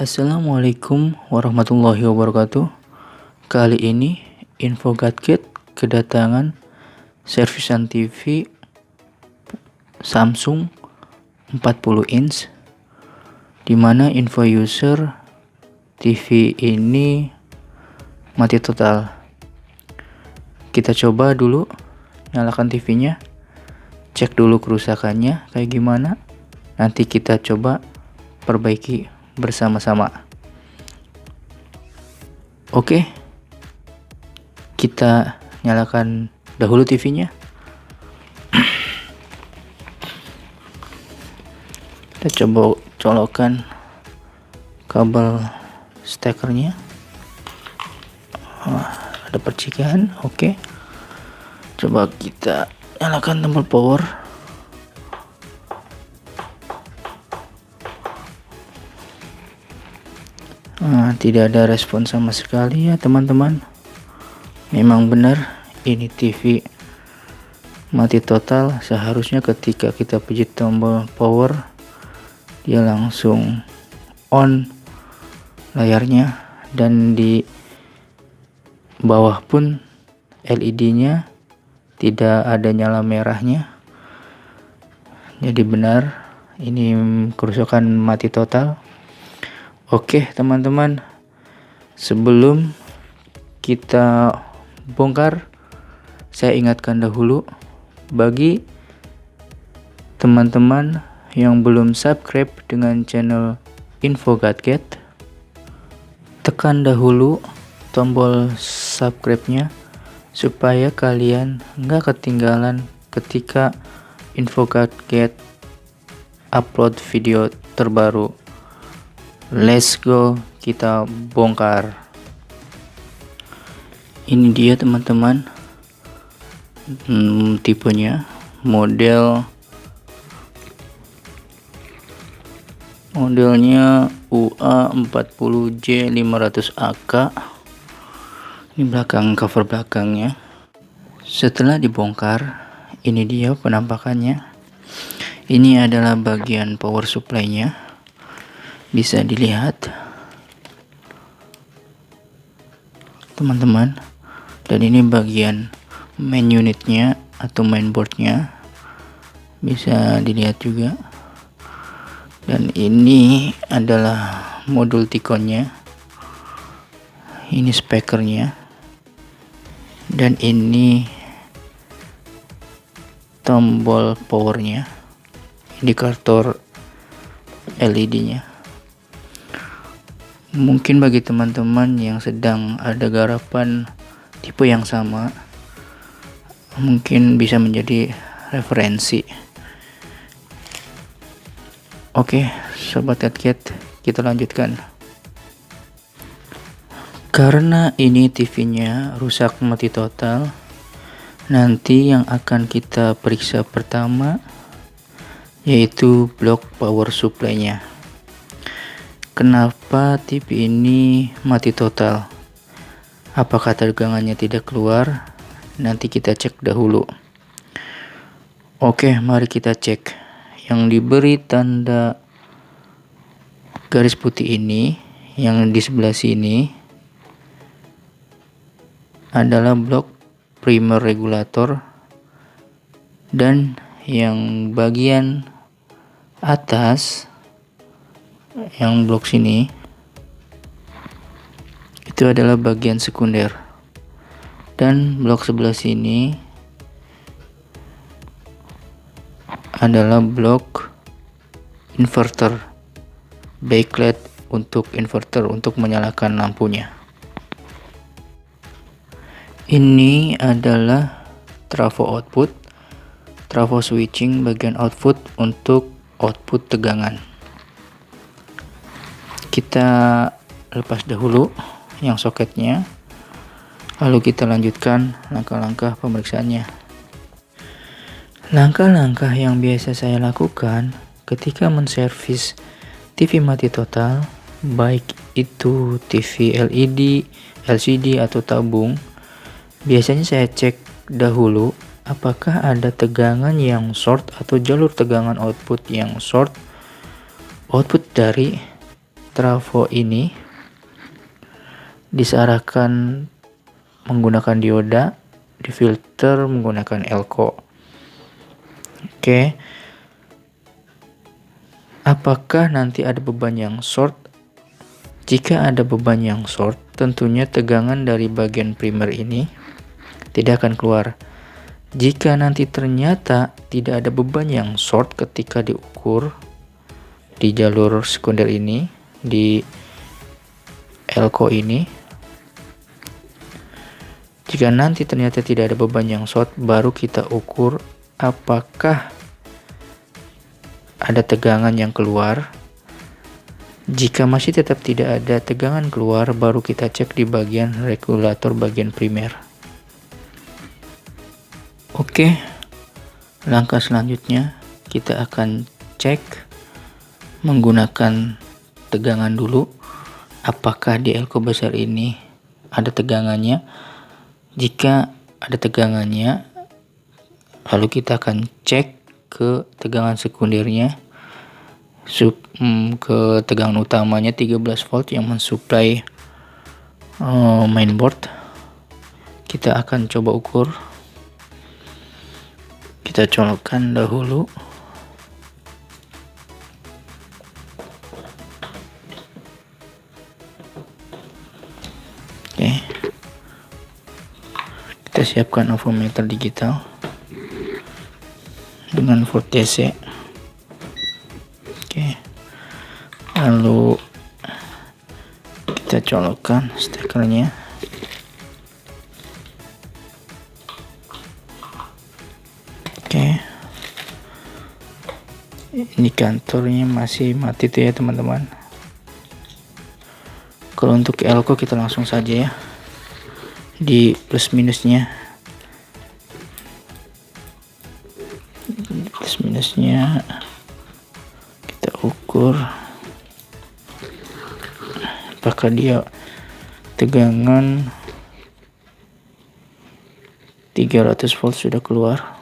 Assalamualaikum warahmatullahi wabarakatuh. Kali ini Info Gadget kedatangan servisan TV Samsung 40 inch, dimana info user TV ini mati total. Kita coba dulu nyalakan TV-nya, cek dulu kerusakannya kayak gimana, nanti kita coba perbaiki bersama-sama. Oke, kita nyalakan dahulu TV-nya. Kita coba colokkan kabel stekernya. Ada percikan. Oke, coba kita nyalakan tombol power. Tidak ada respon sama sekali ya teman-teman. Memang benar ini TV mati total. Seharusnya ketika kita pijit tombol power, dia langsung on layarnya, dan di bawah pun LED-nya tidak ada nyala merahnya. Jadi benar ini kerusakan mati total. Oke teman-teman, sebelum kita bongkar, saya ingatkan dahulu bagi teman-teman yang belum subscribe dengan channel Info Gadget, tekan dahulu tombol subscribe-nya supaya kalian nggak ketinggalan ketika Info Gadget upload video terbaru. Let's go, kita bongkar. Ini dia teman-teman, tipenya modelnya UA40J500AK. Ini cover belakangnya. Setelah dibongkar, ini dia penampakannya. Ini adalah bagian power supply-nya, bisa dilihat teman-teman, dan ini bagian main unitnya atau mainboardnya, bisa dilihat juga. Dan ini adalah modul T-Con-nya, ini speakernya, dan ini tombol powernya, indikator LED-nya. Mungkin bagi teman-teman yang sedang ada garapan tipe yang sama, mungkin bisa menjadi referensi. Oke, sobat gadget, kita lanjutkan. Karena ini TV-nya rusak mati total, nanti yang akan kita periksa pertama yaitu blok power supply-nya. Kenapa TV ini mati total? Apakah tegangannya tidak keluar? Nanti kita cek dahulu. Oke, mari kita cek. Yang diberi tanda garis putih ini, yang di sebelah sini adalah blok primer regulator, dan yang bagian atas, yang blok sini, itu adalah bagian sekunder, dan blok sebelah sini adalah blok inverter, backlight untuk inverter untuk menyalakan lampunya. Ini adalah trafo output, trafo switching bagian output untuk output tegangan. Kita lepas dahulu yang soketnya, lalu kita lanjutkan langkah-langkah pemeriksaannya. Langkah-langkah yang biasa saya lakukan ketika menservis TV mati total, baik itu TV LED, LCD atau tabung, biasanya saya cek dahulu apakah ada tegangan yang short atau jalur tegangan output yang short, output dari trafo ini disearahkan menggunakan dioda, difilter menggunakan elko. Oke. Apakah nanti ada beban yang short? Jika ada beban yang short, tentunya tegangan dari bagian primer ini tidak akan keluar. Jika nanti ternyata tidak ada beban yang short ketika diukur di jalur sekunder ini, di elko ini, jika nanti ternyata tidak ada beban yang short, baru kita ukur apakah ada tegangan yang keluar. Jika masih tetap tidak ada tegangan keluar, baru kita cek di bagian regulator bagian primer. Oke, langkah selanjutnya kita akan cek menggunakan tegangan dulu, apakah di elko besar ini ada tegangannya. Jika ada tegangannya, lalu kita akan cek ke tegangan sekundernya, ke tegangan utamanya 13 volt yang mensuplai mainboard. Kita akan coba ukur. Kita colokkan dahulu. Oke. Kita siapkan avometer digital dengan volt DC. Oke. Lalu kita colokkan stekernya. Oke. Indikatornya masih mati tuh ya teman-teman. Kalau untuk elko kita langsung saja ya di plus minusnya. Plus minusnya kita ukur apakah dia tegangan 300 volt sudah keluar.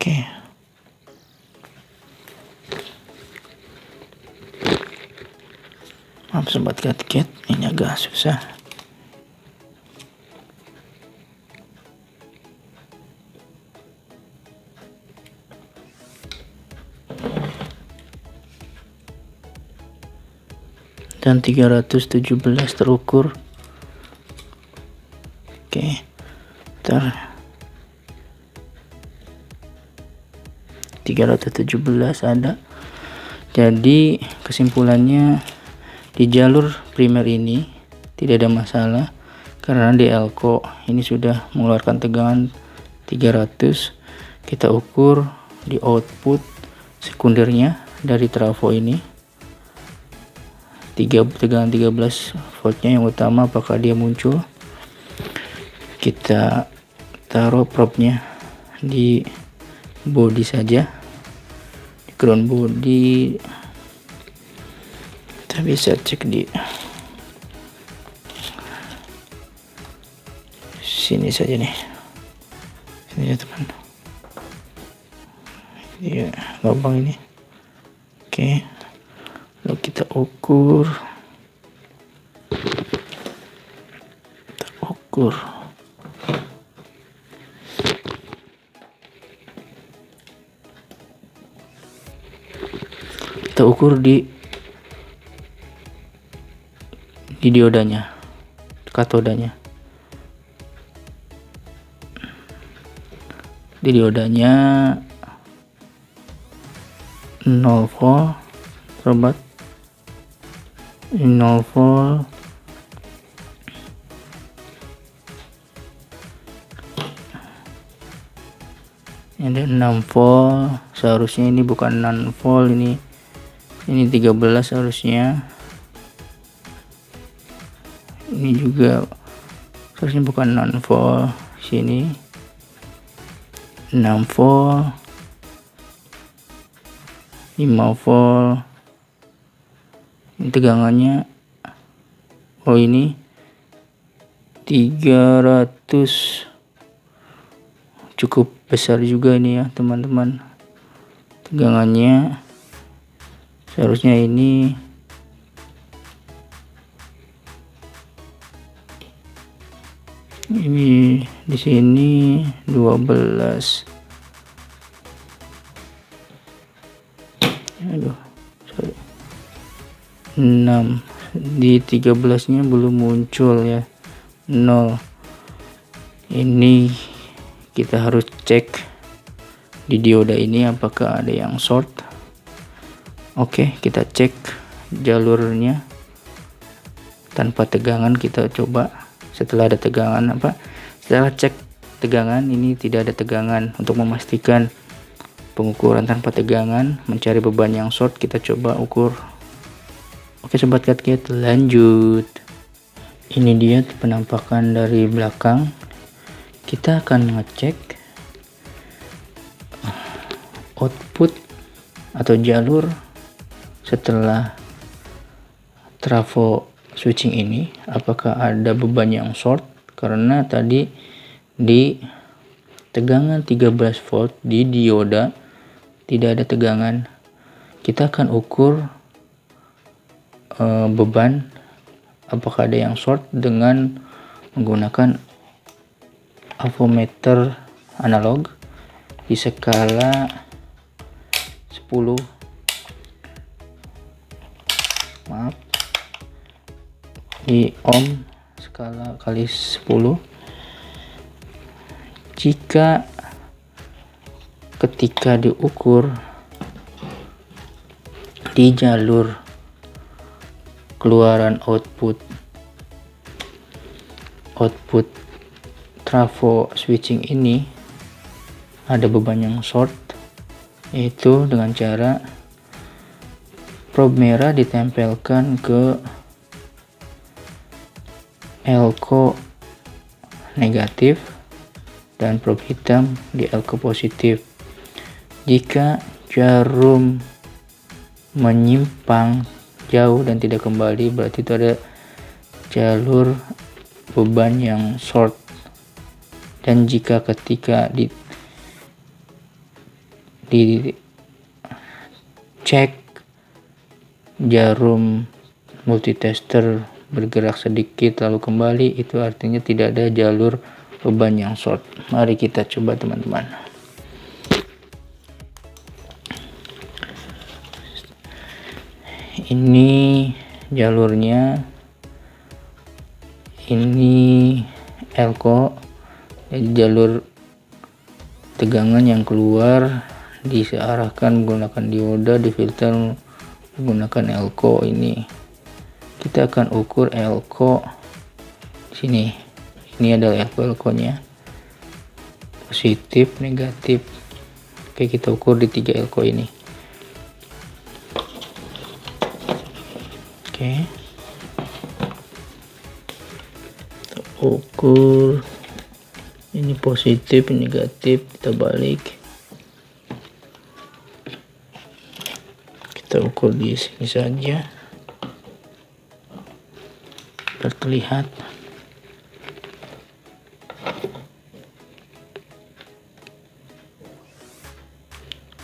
Oke. Maaf sobat gadget, ini agak susah. Dan 317 terukur. Oke. Ntar 317 ada. Jadi kesimpulannya di jalur primer ini tidak ada masalah karena di elko ini sudah mengeluarkan tegangan 300. Kita ukur di output sekundernya dari trafo ini tegangan 13 voltnya yang utama, apakah dia muncul. Kita taruh probnya di body saja, di ground body. Kita bisa cek di sini saja nih, sini ya teman, ya lubang ini. Oke, lalu kita ukur. Kita ukur di diodanya, katodanya. Di diodanya 0 volt, sobat. 0 volt. Ini 6 volt, seharusnya ini bukan 6 volt, ini 13 seharusnya. Ini juga seharusnya bukan 6 volt, sini 6 volt, 5 volt. Ini tegangannya, oh ini 300, cukup besar juga ini ya teman-teman tegangannya. Seharusnya ini di sini 12. Aduh, sorry. 6. Di 13-nya belum muncul ya. 0. Ini kita harus cek di dioda ini apakah ada yang short. Oke, kita cek jalurnya tanpa tegangan. Kita coba setelah ada tegangan setelah cek tegangan ini tidak ada tegangan. Untuk memastikan pengukuran tanpa tegangan, mencari beban yang short, kita coba ukur. Oke sobat KatKat, lanjut. Ini dia penampakan dari belakang. Kita akan ngecek output atau jalur setelah trafo switching ini, apakah ada beban yang short, karena tadi di tegangan 13 volt di dioda tidak ada tegangan. Kita akan ukur beban apakah ada yang short dengan menggunakan avometer analog di skala 10 di ohm skala kali 10. Jika ketika diukur di jalur keluaran output trafo switching ini ada beban yang short, yaitu dengan cara probe merah ditempelkan ke elko negatif dan probe hitam di elko positif. Jika jarum menyimpang jauh dan tidak kembali, berarti itu ada jalur beban yang short. Dan jika ketika di cek jarum multitester bergerak sedikit lalu kembali, itu artinya tidak ada jalur beban yang short. Mari kita coba teman-teman. Ini jalurnya, ini elko, jalur tegangan yang keluar diarahkan menggunakan dioda, difilter menggunakan elko ini. Kita akan ukur elko sini. Ini adalah elko-nya, positif, negatif. Oke, kita ukur di 3 elko ini. Oke, kita ukur ini positif, negatif, kita balik. Kita ukur di sini saja biar terlihat.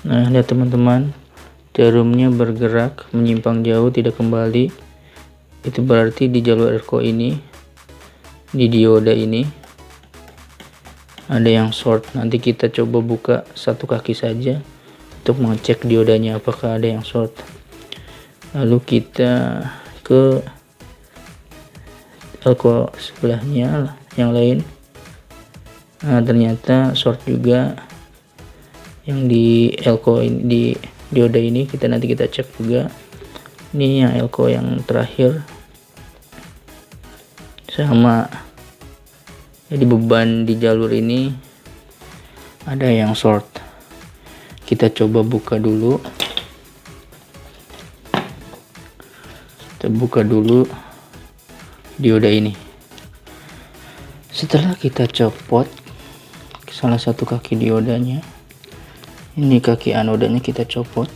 Nah, lihat teman-teman, jarumnya bergerak menyimpang jauh, tidak kembali. Itu berarti di jalur elko ini, di dioda ini ada yang short. Nanti kita coba buka satu kaki saja untuk mengecek diodanya apakah ada yang short. Lalu kita ke elko sebelahnya yang lain. Nah, ternyata short juga yang di elko ini, di dioda ini. Nanti kita cek juga. Ini yang elko yang terakhir sama. Jadi beban di jalur ini ada yang short. Kita coba buka dulu. Kita buka dulu dioda ini. Setelah kita copot salah satu kaki diodanya, ini kaki anodanya kita copot,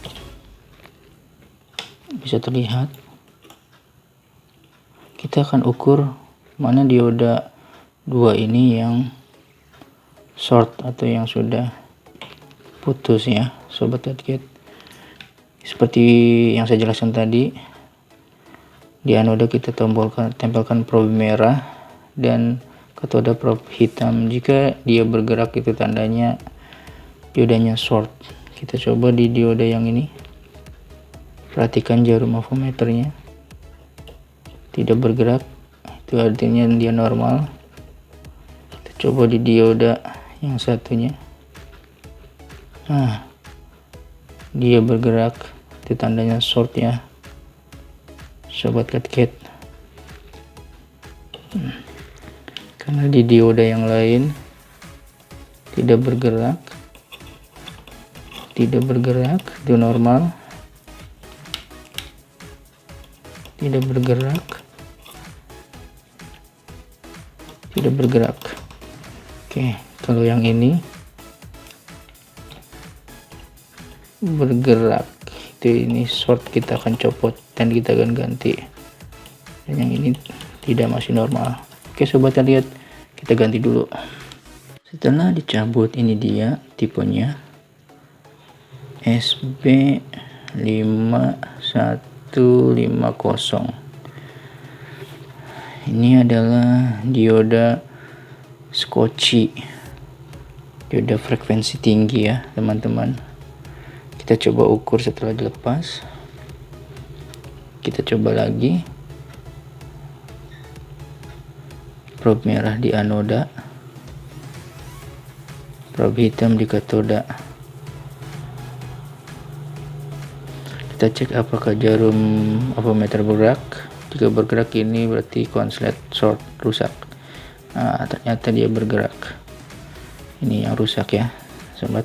bisa terlihat. Kita akan ukur mana dioda 2 ini yang short atau yang sudah putus ya sobat KatKat. Seperti yang saya jelaskan tadi, di anoda kita tempelkan probe merah dan katoda probe hitam. Jika dia bergerak itu tandanya diodanya short. Kita coba di dioda yang ini, perhatikan jarum avometernya tidak bergerak, itu artinya dia normal. Kita coba di dioda yang satunya, nah dia bergerak, itu tandanya short ya sobat cat. Karena di dioda yang lain tidak bergerak, itu normal. Tidak bergerak. Oke, kalau yang ini bergerak, ini short, kita akan copot dan kita akan ganti. Dan yang ini tidak, masih normal. Oke sobat, lihat, kita ganti dulu. Setelah dicabut, ini dia tipenya SB5150. Ini adalah dioda Schottky, dioda frekuensi tinggi ya teman-teman. Kita coba ukur setelah dilepas. Kita coba lagi, probe merah di anoda, probe hitam di katoda. Kita cek apakah jarum avometer bergerak. Jika bergerak, ini berarti konslet short, rusak. Nah, ternyata dia bergerak. Ini yang rusak ya sobat.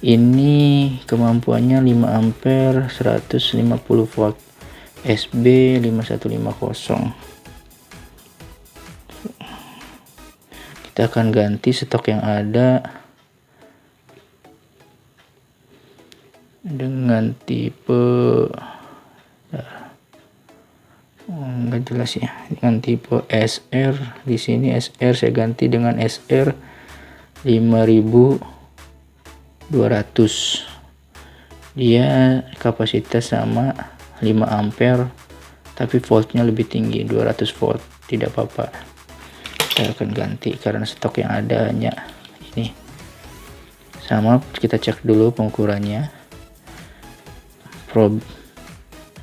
Ini kemampuannya 5 ampere 150 volt SB5150. Kita akan ganti stok yang ada dengan tipe enggak jelas ya, dengan tipe SR. Di sini SR, saya ganti dengan SR 5200. Dia kapasitas sama 5 ampere tapi voltnya lebih tinggi, 200 volt. Tidak apa-apa, saya akan ganti karena stok yang ada hanya ini. Sama, kita cek dulu pengukurannya. Probe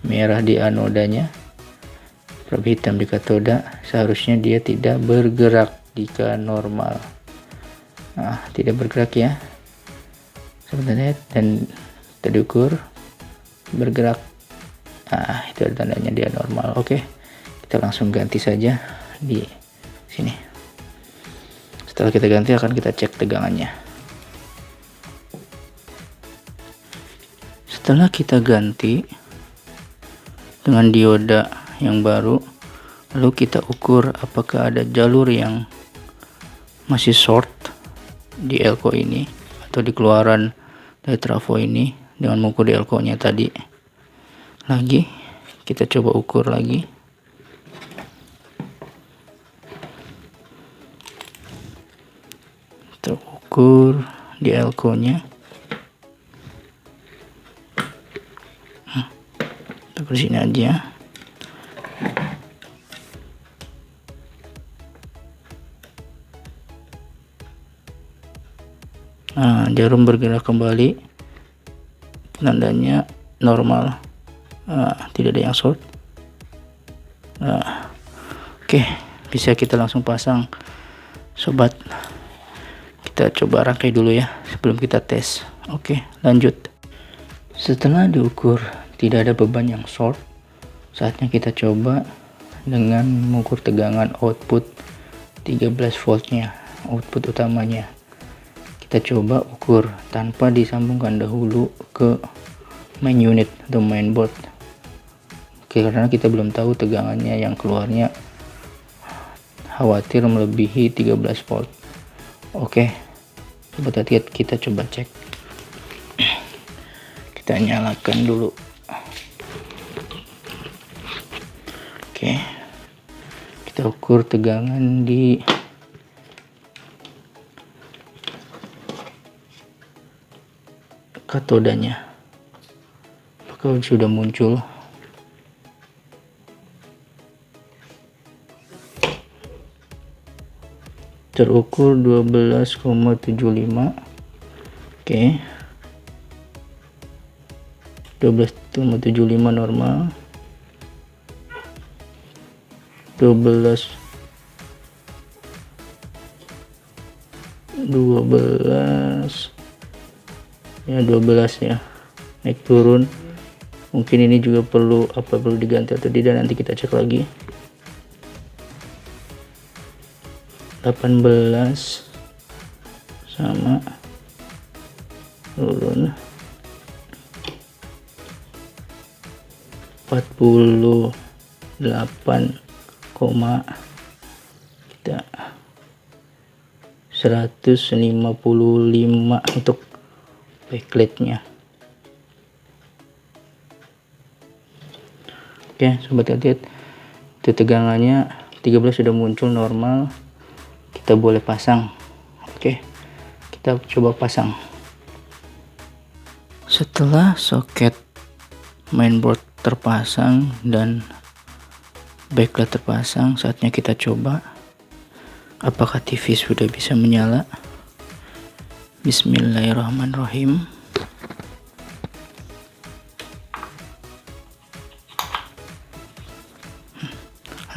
merah di anodanya, probe hitam di katoda. Seharusnya dia tidak bergerak jika normal. Nah, tidak bergerak ya sebenarnya, dan tadi ukur bergerak. Nah, itu tandanya dia normal. Oke, kita langsung ganti saja di sini. Setelah kita ganti, akan kita cek tegangannya. Setelah kita ganti dengan dioda yang baru, lalu kita ukur apakah ada jalur yang masih short di elko ini atau di keluaran dari trafo ini dengan mengukur di elko nya tadi. Lagi kita coba ukur lagi. Kita ukur di elko nya. Kita sini aja. Nah, jarum bergerak kembali, tandanya normal. Tidak ada yang short. Oke, bisa kita langsung pasang sobat. Kita coba rangkai dulu ya sebelum kita tes. Oke, lanjut. Setelah diukur tidak ada beban yang short, saatnya kita coba dengan mengukur tegangan output 13 voltnya, output utamanya. Kita coba ukur tanpa disambungkan dahulu ke main unit atau mainboard. Oke, karena kita belum tahu tegangannya yang keluarnya, khawatir melebihi 13 volt. Oke, coba lihat, kita coba cek. Kita nyalakan dulu. Oke, kita ukur tegangan di katodanya. apakah sudah muncul? Terukur 12,75. Oke. 12,75 normal. 12 ya 12 ya, naik turun. Mungkin ini juga perlu diganti atau tidak, nanti kita cek lagi. 18 sama, turun 48, kita 155 untuk backlightnya. Oke sobat lihat, itu tegangannya 13 sudah muncul normal, kita boleh pasang. Oke, kita coba pasang. Setelah soket mainboard terpasang dan backlight terpasang, saatnya kita coba apakah TV sudah bisa menyala. Bismillahirrahmanirrahim.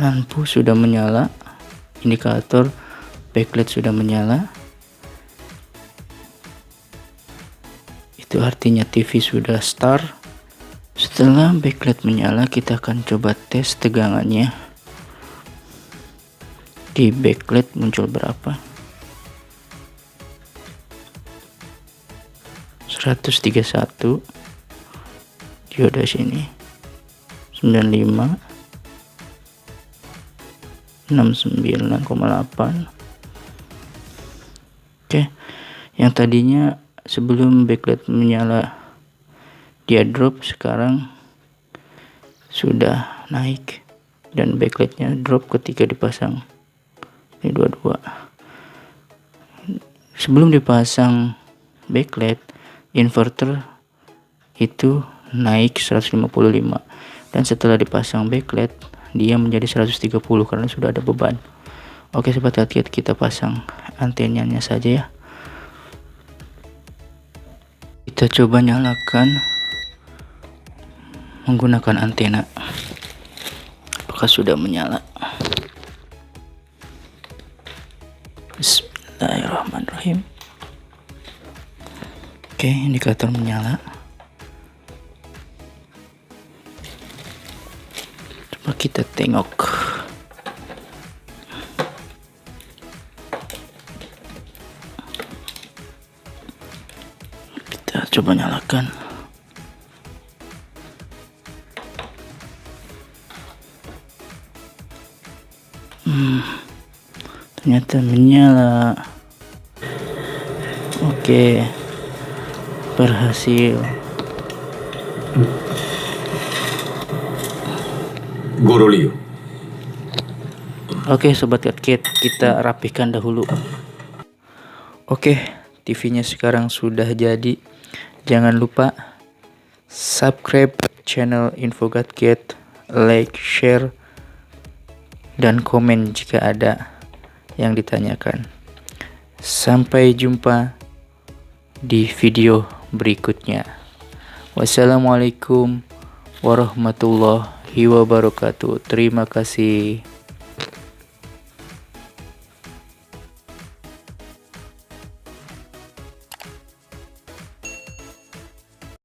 Lampu sudah menyala, indikator backlight sudah menyala. Itu artinya TV sudah start. Setelah backlight menyala, kita akan coba tes tegangannya. Di backlight muncul berapa? 131. Dioda sini 95, 69,8. Oke, yang tadinya sebelum backlight menyala dia drop, sekarang sudah naik dan backlightnya drop ketika dipasang. Ini 22. Sebelum dipasang backlight, inverter itu naik 155, dan setelah dipasang backlight dia menjadi 130 karena sudah ada beban. Oke sobat lihat, kita pasang antenanya saja ya. Kita coba nyalakan menggunakan antena. Apakah sudah menyala? Bismillahirrahmanirrahim. Oke, indikator menyala. Coba kita tengok. Kita coba nyalakan. Ternyata menyala. Oke, berhasil. Gorolio. Oke sobat Kit, kita rapihkan dahulu. Oke, TV-nya sekarang sudah jadi. Jangan lupa subscribe channel InfoGadget, like, share, dan komen jika ada yang ditanyakan. Sampai jumpa di video berikutnya. Wassalamualaikum warahmatullahi wabarakatuh. Terima kasih.